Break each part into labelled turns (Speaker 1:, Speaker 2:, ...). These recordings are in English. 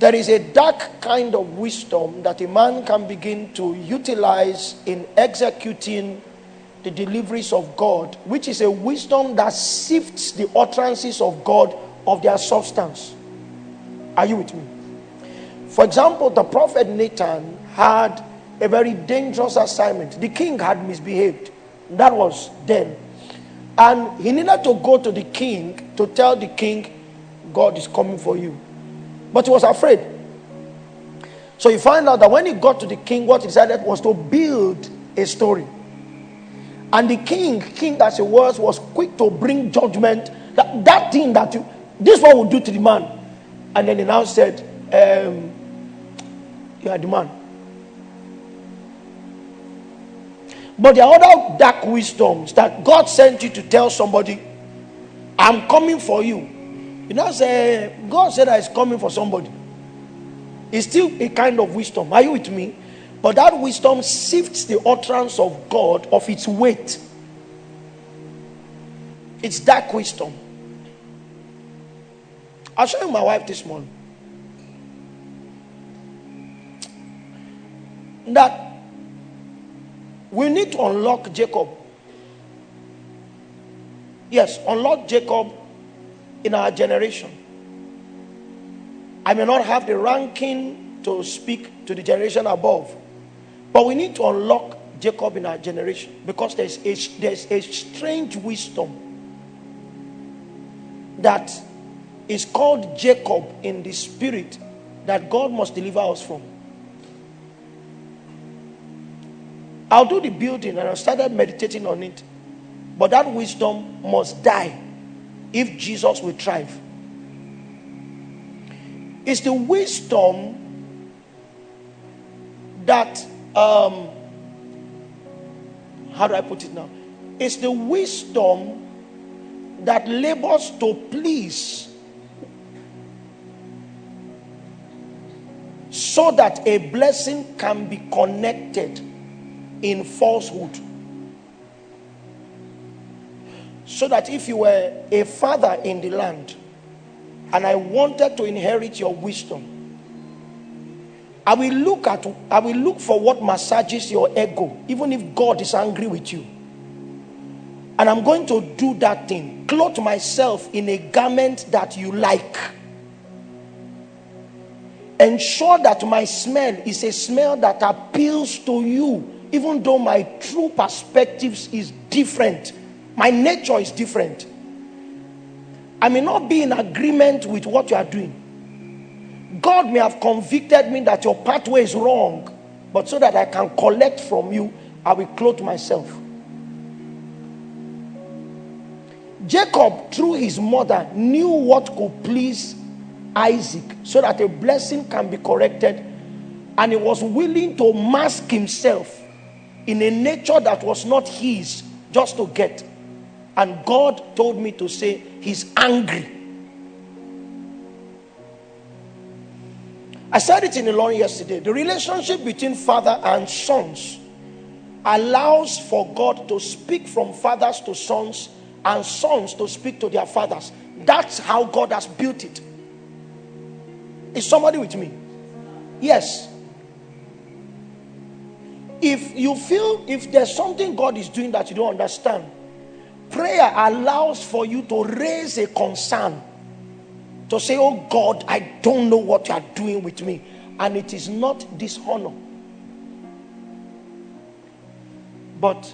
Speaker 1: There is a dark kind of wisdom that a man can begin to utilize in executing the deliveries of God, which is a wisdom that sifts the utterances of God of their substance. Are you with me? For example, the prophet Nathan had a very dangerous assignment. The king had misbehaved. That was then. And he needed to go to the king to tell the king, God is coming for you. But he was afraid. So he found out that when he got to the king, what he decided was to build a story. And the king as he was quick to bring judgment. That thing that this one would do to the man. And then he now said, you are the man. But there are other dark wisdoms that God sent you to tell somebody, I'm coming for you. You know, say, God said that he's coming for somebody. It's still a kind of wisdom. Are you with me? But that wisdom sifts the utterance of God of its weight. It's dark wisdom. I'll show you my wife this morning. That we need to unlock Jacob. Yes, unlock Jacob in our generation. I may not have the ranking to speak to the generation above, but we need to unlock Jacob in our generation, because there's a strange wisdom that is called Jacob in the spirit that God must deliver us from. I'll do the building and I started meditating on it, but that wisdom must die if Jesus will thrive. It's the wisdom that how do I put it now? It's the wisdom that labors to please, so that a blessing can be connected in falsehood. So that if you were a father in the land and I wanted to inherit your wisdom, I will look for what massages your ego, even if God is angry with you. And I'm going to do that thing. Clothe myself in a garment that you like. Ensure that my smell is a smell that appeals to you, even though my true perspectives is different. My nature is different. I may not be in agreement with what you are doing. God may have convicted me that your pathway is wrong, but so that I can collect from you, I will clothe myself. Jacob, through his mother, knew what could please Isaac so that a blessing can be corrected, and he was willing to mask himself in a nature that was not his just to get. And God told me to say he's angry. I said it in the Lord yesterday. The relationship between father and sons allows for God to speak from fathers to sons and sons to speak to their fathers. That's how God has built it. Is somebody with me? Yes. If you feel if there's something God is doing that you don't understand, prayer allows for you to raise a concern. To say, oh God, I don't know what you are doing with me. And it is not dishonor. But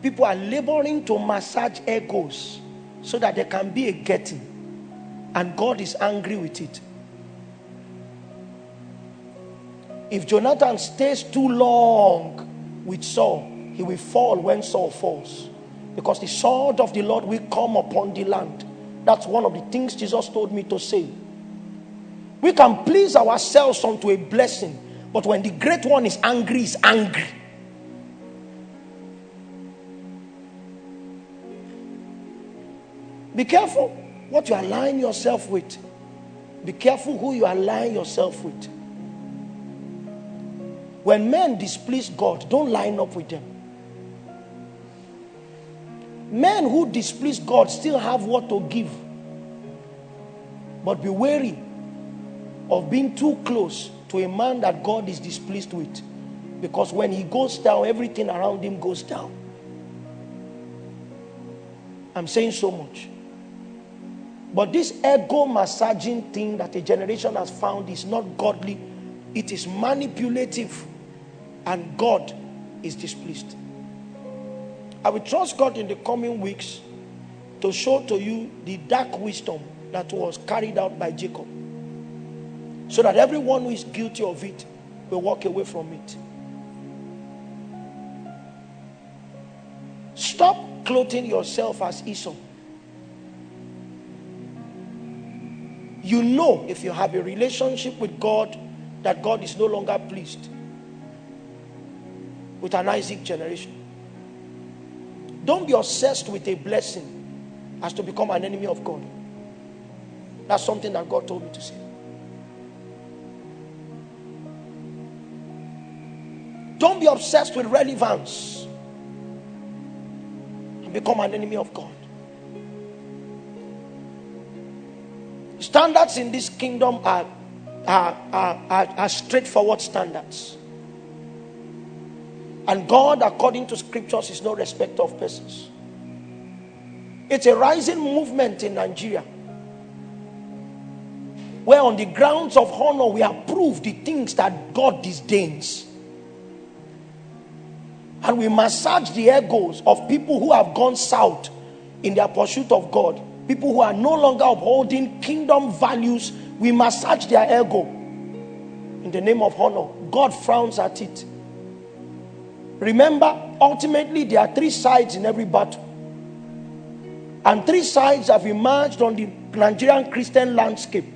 Speaker 1: people are laboring to massage egos so that there can be a getting. And God is angry with it. If Jonathan stays too long with Saul, he will fall when Saul falls. Because the sword of the Lord will come upon the land. That's one of the things Jesus told me to say. We can please ourselves unto a blessing, but when the great one is angry, he's angry. Be careful what you align yourself with. Be careful who you align yourself with. When men displease God, don't line up with them. Men who displease God still have what to give. But be wary of being too close to a man that God is displeased with. Because when he goes down, everything around him goes down. I'm saying so much. But this ego massaging thing that a generation has found is not godly. It is manipulative. And God is displeased. I will trust God in the coming weeks to show to you the dark wisdom that was carried out by Jacob, so that everyone who is guilty of it will walk away from it. Stop clothing yourself as Esau. You know, if you have a relationship with God, that God is no longer pleased with an Isaac generation. Don't be obsessed with a blessing as to become an enemy of God. That's something that God told me to say. Don't be obsessed with relevance and become an enemy of God. Standards in this kingdom are straightforward standards. And God, according to scriptures, is no respecter of persons. It's a rising movement in Nigeria, where on the grounds of honor we approve the things that God disdains. And we massage the egos of people who have gone south in their pursuit of God. People who are no longer upholding kingdom values, we massage their ego in the name of honor. God frowns at it. Remember, ultimately there are three sides in every battle. And three sides have emerged on the Nigerian Christian landscape.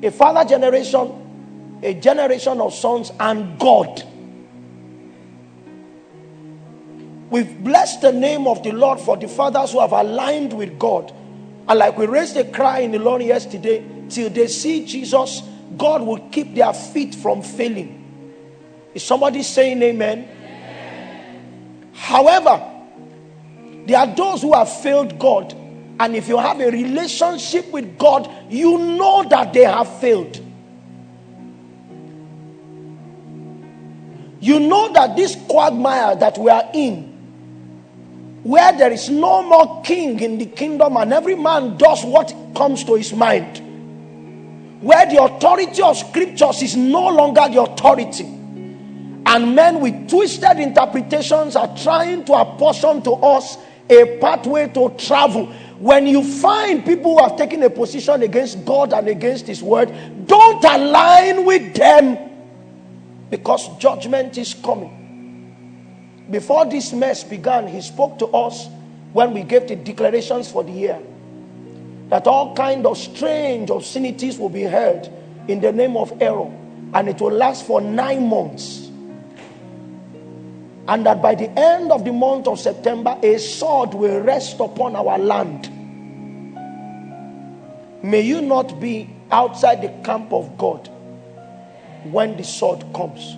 Speaker 1: A father generation, a generation of sons, and God. We've blessed the name of the Lord for the fathers who have aligned with God. And like we raised a cry in the Lord yesterday, till they see Jesus, God will keep their feet from failing. Is somebody saying amen? Amen. However, there are those who have failed God. And if you have a relationship with God, you know that they have failed. You know that this quagmire that we are in, where there is no more king in the kingdom and every man does what comes to his mind, where the authority of scriptures is no longer the authority, and men with twisted interpretations are trying to apportion to us a pathway to travel. When you find people who have taken a position against God and against his word, don't align with them, because judgment is coming. Before this mess began, he spoke to us when we gave the declarations for the year, that all kind of strange obscenities will be heard in the name of error, and it will last for 9 months. And that by the end of the month of September, a sword will rest upon our land. May you not be outside the camp of God when the sword comes.